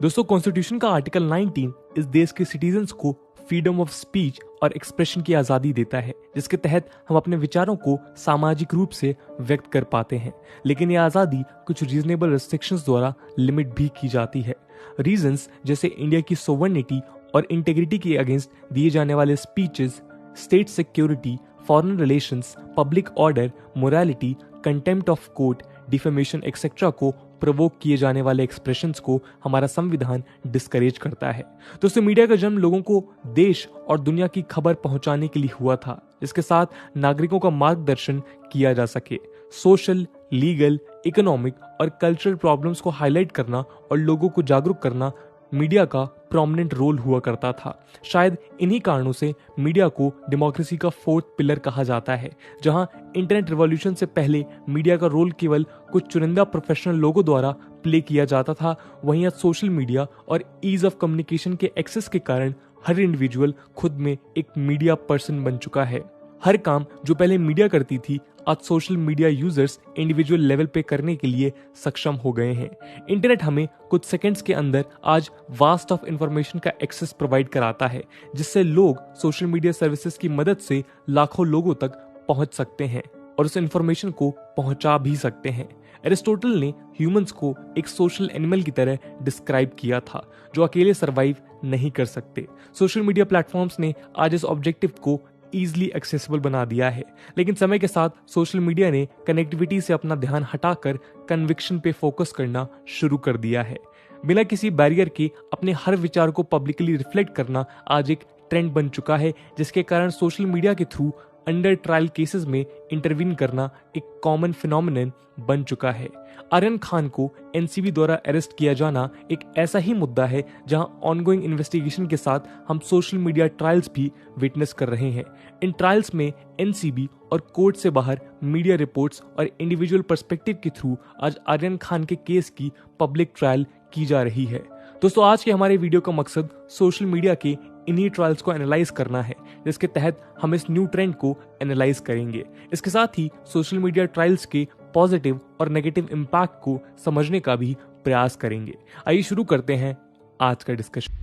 दोस्तों, कॉन्स्टिट्यूशन का आर्टिकल 19 इस देश के सिटीजन्स को फ्रीडम ऑफ स्पीच और एक्सप्रेशन की आजादी देता है, जिसके तहत हम अपने विचारों को सामाजिक रूप से व्यक्त कर पाते हैं। लेकिन यह आजादी कुछ रीजनेबल रेस्ट्रिक्शंस द्वारा लिमिट भी की जाती है। रीजंस जैसे इंडिया की सोवर्निटी और इंटेग्रिटी के अगेंस्ट दिए जाने वाले speeches, state security, foreign relations, public order, morality, contempt of court, defamation etcetera को प्रोवोक किए जाने वाले एक्सप्रेशंस को हमारा संविधान डिस्करेज करता है। दोस्तों, मीडिया का जन्म लोगों को देश और दुनिया की खबर पहुंचाने के लिए हुआ था, जिसके साथ नागरिकों का मार्गदर्शन किया जा सके। सोशल, लीगल, इकोनॉमिक और कल्चरल प्रॉब्लम्स को हाईलाइट करना और लोगों को जागरूक करना मीडिया का प्रोमिनेंट रोल हुआ करता था। शायद इन्हीं कारणों से मीडिया को डेमोक्रेसी का फोर्थ पिलर कहा जाता है। जहां इंटरनेट रिवॉल्यूशन से पहले मीडिया का रोल केवल कुछ चुनिंदा प्रोफेशनल लोगों द्वारा प्ले किया जाता था, वहीं आज सोशल मीडिया और ईज ऑफ कम्युनिकेशन के एक्सेस के कारण हर इंडिविजुअल खुद में एक मीडिया पर्सन बन चुका है। हर काम जो पहले मीडिया करती थी, आज social media users individual level पे करने के लिए सक्षम हो गए हैं। इंटरनेट हमें कुछ सेकंड्स के अंदर आज वास्ट ऑफ इंफॉर्मेशन का एक्सेस प्रोवाइड कराता है, जिससे लोग सोशल मीडिया सर्विसेज की मदद से लाखों लोगों तक पहुंच सकते हैं और उस इंफॉर्मेशन को पहुंचा भी सकते हैं। एरिस्टोटल ने ह्यूमंस को एक सोशल एनिमल की तरह डिस्क्राइब किया था, जो अकेले सर्वाइव नहीं कर सकते। सोशल मीडिया प्लेटफॉर्म्स ने आज इस ऑब्जेक्टिव को इजीली एक्सेसिबल बना दिया है, लेकिन समय के साथ सोशल मीडिया ने कनेक्टिविटी से अपना ध्यान हटाकर कन्विक्शन पे फोकस करना शुरू कर दिया है। बिना किसी बैरियर के अपने हर विचार को पब्लिकली रिफ्लेक्ट करना आज एक ट्रेंड बन चुका है, जिसके कारण सोशल मीडिया के थ्रू अंडर ट्रायल केसेस में इंटरवीन करना एक कॉमन फिनोमिनन बन चुका है। आर्यन खान को एनसीबी द्वारा अरेस्ट किया जाना एक ऐसा ही मुद्दा है जहां ऑनगोइंग इन्वेस्टिगेशन के साथ हम सोशल मीडिया ट्रायल्स भी विटनेस कर रहे हैं। इन ट्रायल्स में एनसीबी और कोर्ट से बाहर मीडिया रिपोर्ट्स और इंडिविजुअल पर्सपेक्टिव के थ्रू आज आर्यन खान के केस की पब्लिक ट्रायल की जा रही है। दोस्तों, आज के हमारे वीडियो का मकसद सोशल मीडिया के इन्हीं ट्रायल्स को एनालाइज करना है, जिसके तहत हम इस न्यू ट्रेंड को एनालाइज करेंगे। इसके साथ ही सोशल मीडिया ट्रायल्स के पॉजिटिव और नेगेटिव इम्पैक्ट को समझने का भी प्रयास करेंगे। आइए शुरू करते हैं आज का डिस्कशन।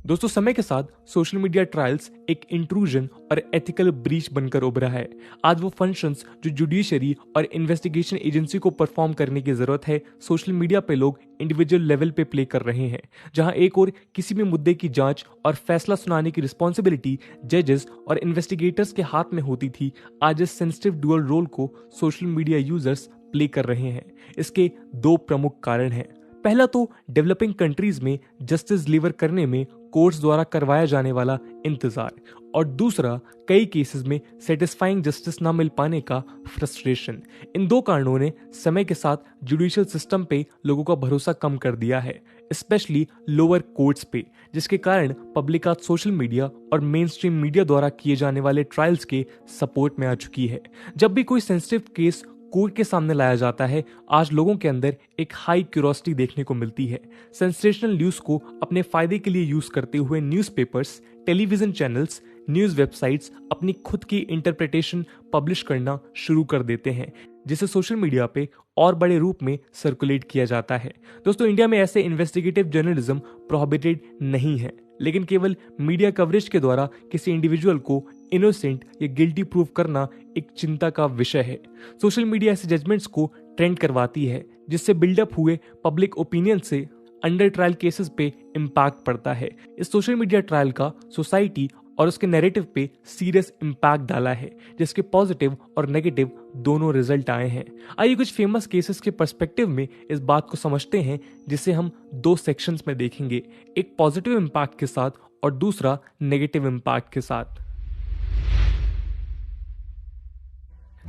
दोस्तों, समय के साथ सोशल मीडिया ट्रायल्स एक इंट्रूजन और एथिकल ब्रीच बनकर उभरा है। आज वो फंक्शंस जो जुडिशरी और इन्वेस्टिगेशन एजेंसी को परफॉर्म करने की जरूरत है, सोशल मीडिया पे लोग इंडिविजुअल लेवल पे प्ले कर रहे हैं। जहां एक और किसी भी मुद्दे की जांच और फैसला सुनाने की रिस्पॉन्सिबिलिटी जजेस और इन्वेस्टिगेटर्स के हाथ में होती थी, आज इस सेंसिटिव डुअल रोल को सोशल मीडिया यूजर्स प्ले कर रहे हैं। इसके दो प्रमुख कारण हैं। पहला तो डेवलपिंग कंट्रीज में जस्टिस डिलीवर करने में कोर्ट्स द्वारा करवाया जाने वाला इंतजार, और दूसरा कई केसेस में सेटिस्फाइंग जस्टिस ना मिल पाने का फ्रस्ट्रेशन। इन दो कारणों ने समय के साथ जुडिशियल सिस्टम पे लोगों का भरोसा कम कर दिया है, स्पेशली लोअर कोर्ट्स पे, जिसके कारण पब्लिक आज सोशल मीडिया और मेन स्ट्रीम मीडिया द्वारा किए जाने वाले ट्रायल्स के सपोर्ट में आ चुकी है। जब भी कोई सेंसिटिव केस कोर्ट के सामने लाया जाता है, आज लोगों के अंदर एक हाई क्यूरियोसिटी देखने को मिलती है। सेंसेशनल न्यूज को अपने फायदे के लिए यूज करते हुए newspapers, television channels, news websites अपनी खुद की इंटरप्रिटेशन पब्लिश करना शुरू कर देते हैं, जिसे सोशल मीडिया पे और बड़े रूप में सर्कुलेट किया जाता है। दोस्तों, इंडिया में ऐसे इन्वेस्टिगेटिव जर्नलिज्म प्रोहिबिटेड नहीं है, लेकिन केवल मीडिया कवरेज के द्वारा किसी इंडिविजुअल को इनोसेंट या गिल्टी प्रूव करना एक चिंता का विषय है। सोशल मीडिया ऐसे जजमेंट्स को ट्रेंड करवाती है, जिससे बिल्डअप हुए पब्लिक ओपिनियन से अंडर ट्रायल केसेस पे इम्पैक्ट पड़ता है। इस सोशल मीडिया ट्रायल का सोसाइटी और उसके नैरेटिव पे सीरियस इम्पैक्ट डाला है, जिसके पॉजिटिव और नेगेटिव दोनों रिजल्ट आए हैं। आइए कुछ फेमस केसेस के पर्सपेक्टिव में इस बात को समझते हैं, जिसे हम दो सेक्शंस में देखेंगे, एक पॉजिटिव इम्पैक्ट के साथ और दूसरा नेगेटिव इम्पैक्ट के साथ।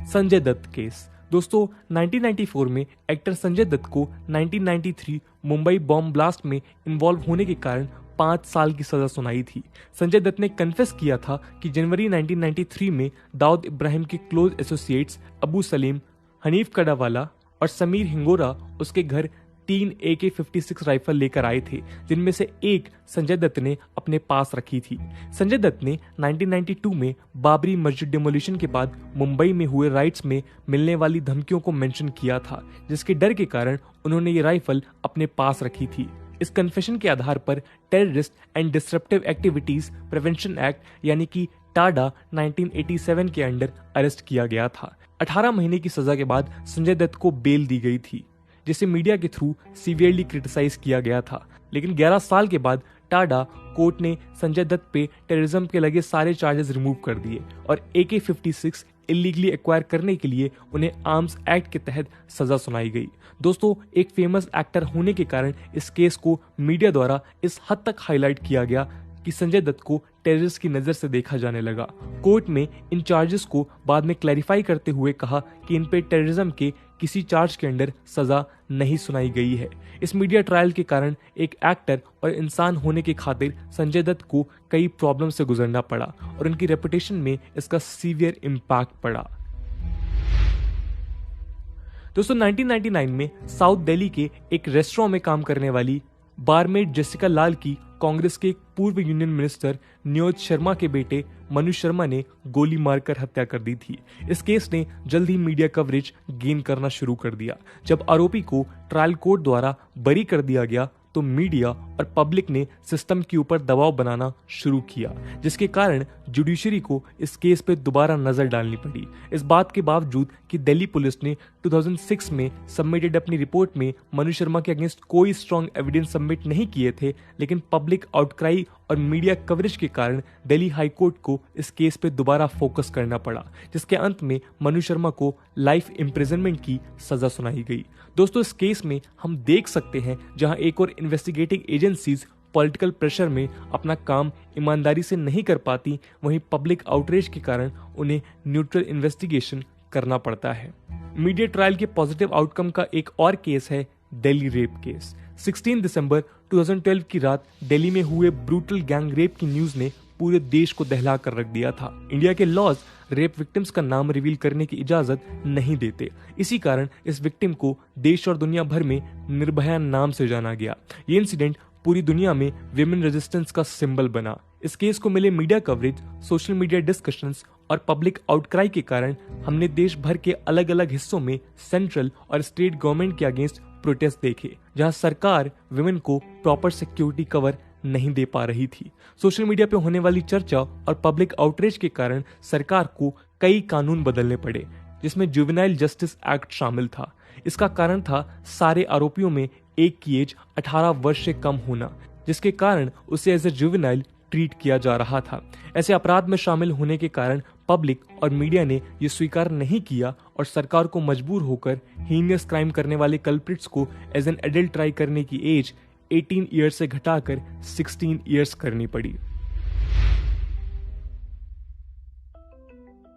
संजय दत्त केस। दोस्तों, 1994 में एक्टर संजय दत्त को 1993 मुंबई बॉम्ब ब्लास्ट में इन्वॉल्व होने के कारण 5 साल की सजा सुनाई थी। संजय दत्त ने कन्फेस किया था कि जनवरी 1993 में दाऊद इब्राहिम के क्लोज एसोसिएट्स अबू सलीम, हनीफ कडावाला और समीर हिंगोरा उसके घर 3 AK-56 राइफल लेकर आए थे, जिनमें से एक संजय दत्त ने अपने पास रखी थी। संजय दत्त ने 1992 में बाबरी मस्जिद डिमोलिशन के बाद मुंबई में हुए राइट्स में मिलने वाली धमकियों को मेंशन किया था, जिसके डर के कारण उन्होंने ये राइफल अपने पास रखी थी। इस कन्फेशन के आधार पर terrorist and disruptive activities prevention act यानी कि टाडा 1987 के अंडर अरेस्ट किया गया था। 18 महीने की सजा के बाद संजय दत्त को बेल दी गई थी, जिसे मीडिया के थ्रू सीवियरली क्रिटिसाइज किया गया था। लेकिन 11 साल के बाद टाडा कोर्ट ने संजय दत्त पे टेररिज्म के लगे सारे चार्जेस रिमूव कर दिए और AK-56 इलीगली एक्वायर करने के लिए उन्हें आर्म्स एक्ट के तहत सजा सुनाई गई। दोस्तों, एक फेमस एक्टर होने के कारण इस केस को मीडिया द्वारा इस हद तक हाईलाइट किया गया कि संजय दत्त को टेररिस्ट की नजर से देखा जाने लगा। कोर्ट में इन चार्जेस को बाद में क्लैरिफाई करते हुए कहा कि इन पे टेररिज्म के किसी चार्ज के अंडर सजा नहीं सुनाई गई है। इस मीडिया ट्रायल के कारण एक एक्टर और इंसान होने के खातिर संजय दत्त को कई प्रॉब्लम से गुजरना पड़ा और उनकी रेपुटेशन में इसका सीवियर इम्पैक्ट पड़ा। दोस्तों, 1999 में साउथ दिल्ली के एक रेस्टोरेंट में काम करने वाली बारमेड जेसिका लाल की कांग्रेस के पूर्व यूनियन मिनिस्टर नियोज शर्मा के बेटे मनु शर्मा ने गोली मारकर हत्या कर दी थी। इस केस ने जल्द ही मीडिया कवरेज गेन करना शुरू कर दिया। जब आरोपी को ट्रायल कोर्ट द्वारा बरी कर दिया गया तो मीडिया और पब्लिक ने सिस्टम के ऊपर दबाव बनाना शुरू किया, जिसके कारण जुडिशरी को इस केस पे दोबारा नजर डालनी पड़ी। इस बात के बावजूद कि दिल्ली पुलिस ने 2006 में सबमिटेड अपनी रिपोर्ट में मनु शर्मा के अगेंस्ट कोई स्ट्रॉन्ग एविडेंस सबमिट नहीं किए थे, लेकिन पब्लिक आउटक्राई और मीडिया कवरेज के कारण दिल्ली हाई कोर्ट को इस केस पे दोबारा फोकस करना पड़ा, जिसके अंत में मनु शर्मा को लाइफ इम्प्रिजनमेंट की सजा सुनाई गई। दोस्तों, इस केस में हम देख सकते हैं जहां एक और इन्वेस्टिगेटिंग एजेंसीज पॉलिटिकल प्रेशर में अपना काम ईमानदारी से नहीं कर पाती, वहीं पब्लिक आउटरीच के कारण उन्हें न्यूट्रल इन्वेस्टिगेशन करना पड़ता है। मीडिया ट्रायल के पॉजिटिव आउटकम का एक और केस है दिल्ली रेप केस। 16 दिसंबर 2012 की रात दिल्ली में हुए ब्रूटल गैंग रेप की न्यूज ने पूरे देश को दहला कर रख दिया था। इंडिया के लॉज रेप विक्टिम्स का नाम रिवील करने की इजाजत नहीं देते, इसी कारण इस विक्टिम को देश और दुनिया भर में निर्भया नाम से जाना गया। ये इंसिडेंट पूरी दुनिया में विमेन रेजिस्टेंस का सिंबल बना। इस केस को मिले media coverage, social media discussions और पब्लिक आउटक्राई के कारण हमने देश भर के अलग अलग हिस्सों में सेंट्रल और स्टेट गवर्नमेंट के अगेंस्ट प्रोटेस्ट देखे, जहां सरकार विमेन को प्रॉपर सिक्योरिटी कवर नहीं दे पा रही थी। सोशल मीडिया पे होने वाली चर्चा और पब्लिक आउटरीच के कारण सरकार को कई कानून बदलने पड़े, जिसमें जुवेनाइल जस्टिस एक्ट शामिल था। इसका कारण था सारे आरोपियों में एक की एज 18 वर्ष से कम होना, जिसके कारण उसे एज ए जुवेनाइल ट्रीट किया जा रहा था। ऐसे अपराध में शामिल होने के कारण पब्लिक और मीडिया ने यह स्वीकार नहीं किया और सरकार को मजबूर होकर हीनियस क्राइम करने वाले कल्प्रिट्स को एज एन एडल्ट ट्राई करने की एज 18 ईयर्स से घटाकर 16 ईयर्स करनी पड़ी।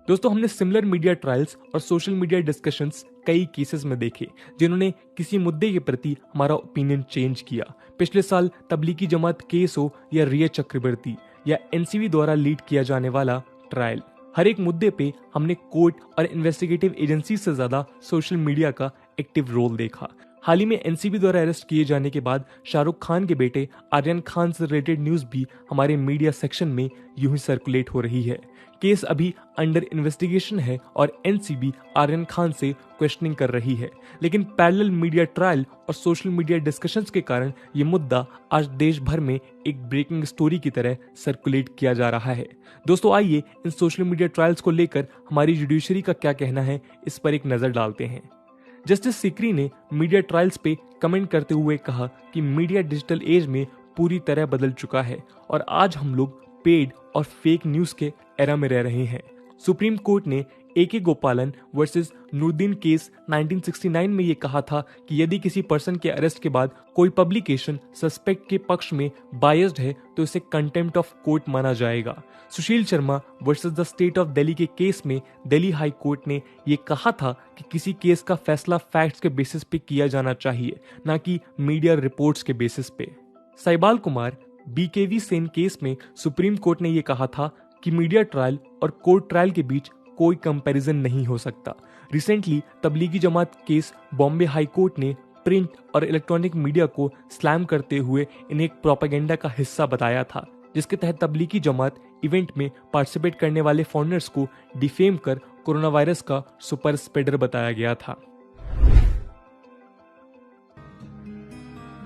दोस्तों, हमने सिमिलर मीडिया ट्रायल्स और सोशल मीडिया डिस्कशंस कई केसेस में देखे जिन्होंने किसी मुद्दे के प्रति हमारा ओपिनियन चेंज किया। पिछले साल तबलीगी जमात केस हो या रिया चक्रवर्ती या एनसीबी द्वारा लीड किया जाने वाला ट्रायल, हर एक मुद्दे पे हमने कोर्ट और इन्वेस्टिगेटिव एजेंसी से ज्यादा सोशल मीडिया का एक्टिव रोल देखा। हाल ही में एनसीबी द्वारा अरेस्ट किए जाने के बाद शाहरुख खान के बेटे आर्यन खान से रिलेटेड न्यूज भी हमारे मीडिया सेक्शन में यूं ही सर्कुलेट हो रही है। केस अभी अंडर इन्वेस्टिगेशन है और एनसीबी आर्यन खान से क्वेश्चनिंग कर रही है, लेकिन पैरेलल मीडिया ट्रायल और सोशल मीडिया डिस्कशंस के कारण ये मुद्दा आज देश भर में एक ब्रेकिंग स्टोरी की तरह सर्कुलेट किया जा रहा है। दोस्तों, आइए इन सोशल मीडिया ट्रायल्स को लेकर हमारी जुडिशरी का क्या कहना है, इस पर एक नजर डालते हैं। जस्टिस सीकरी ने मीडिया ट्रायल्स पे कमेंट करते हुए कहा कि मीडिया डिजिटल एज में पूरी तरह बदल चुका है और आज हम लोग पेड और फेक न्यूज के एरा में रह रहे हैं। सुप्रीम कोर्ट ने AK गोपालन वर्सेस नूरदीन केस 1969 में ये कहा था कि यदि किसी पर्सन के अरेस्ट के बाद कोई पब्लिकेशन सस्पेक्ट के पक्ष में बायस्ड है तो इसे कंटेम्प्ट ऑफ कोर्ट माना जाएगा। Sushil Sharma versus the state of Delhi के केस में दिल्ली हाई कोर्ट ने ये कहा था कि किसी केस का फैसला फैक्ट्स के बेसिस पे किया जाना चाहिए, ना कि मीडिया रिपोर्ट्स के बेसिस पे। साइबाल कुमार BKV सेन केस में सुप्रीम कोर्ट ने यह कहा था कि मीडिया ट्रायल और कोर्ट ट्रायल के बीच कोई कंपैरिजन नहीं हो सकता। Recently Tablighi Jamaat case Bombay high court ने प्रिंट और इलेक्ट्रॉनिक मीडिया को स्लैम करते हुए इन्हें एक प्रोपेगेंडा का हिस्सा बताया था, जिसके तहत तबलीगी जमात इवेंट में पार्टिसिपेट करने वाले फाउंडर्स को डिफेम कर कोरोना वायरस का सुपर स्प्रेडर बताया गया था।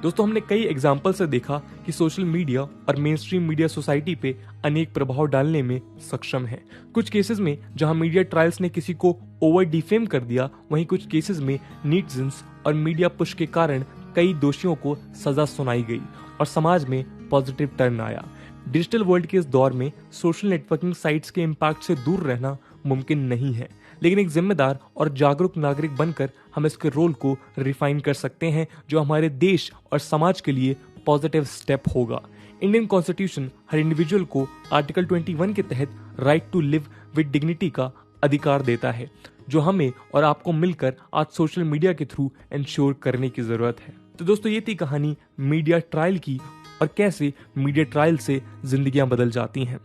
दोस्तों, हमने कई एग्जाम्पल से देखा कि सोशल मीडिया और मेन स्ट्रीम मीडिया सोसाइटी पे अनेक प्रभाव डालने में सक्षम है। कुछ केसेस में जहां मीडिया ट्रायल्स ने किसी को ओवर डिफेम कर दिया, वहीं कुछ केसेस में नीटिजन्स और मीडिया पुश के कारण कई दोषियों को सजा सुनाई गई और समाज में पॉजिटिव टर्न आया। डिजिटल वर्ल्ड के इस दौर में सोशल नेटवर्किंग साइट्स के इम्पैक्ट से दूर रहना मुमकिन नहीं है, लेकिन एक जिम्मेदार और जागरूक नागरिक बनकर हम इसके रोल को रिफाइन कर सकते हैं, जो हमारे देश और समाज के लिए पॉजिटिव स्टेप होगा। इंडियन कॉन्स्टिट्यूशन हर इंडिविजुअल को आर्टिकल 21 के तहत right to live with dignity का अधिकार देता है, जो हमें और आपको मिलकर आज सोशल मीडिया के थ्रू इंश्योर करने की जरूरत है। तो दोस्तों, ये थी कहानी मीडिया ट्रायल की और कैसे मीडिया ट्रायल से जिंदगियां बदल जाती हैं।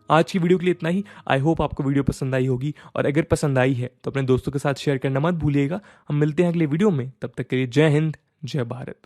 आज की वीडियो के लिए इतना ही। आई होप आपको वीडियो पसंद आई होगी, और अगर पसंद आई है तो अपने दोस्तों के साथ शेयर करना मत भूलिएगा। हम मिलते हैं अगले वीडियो में, तब तक के लिए जय हिंद, जय भारत।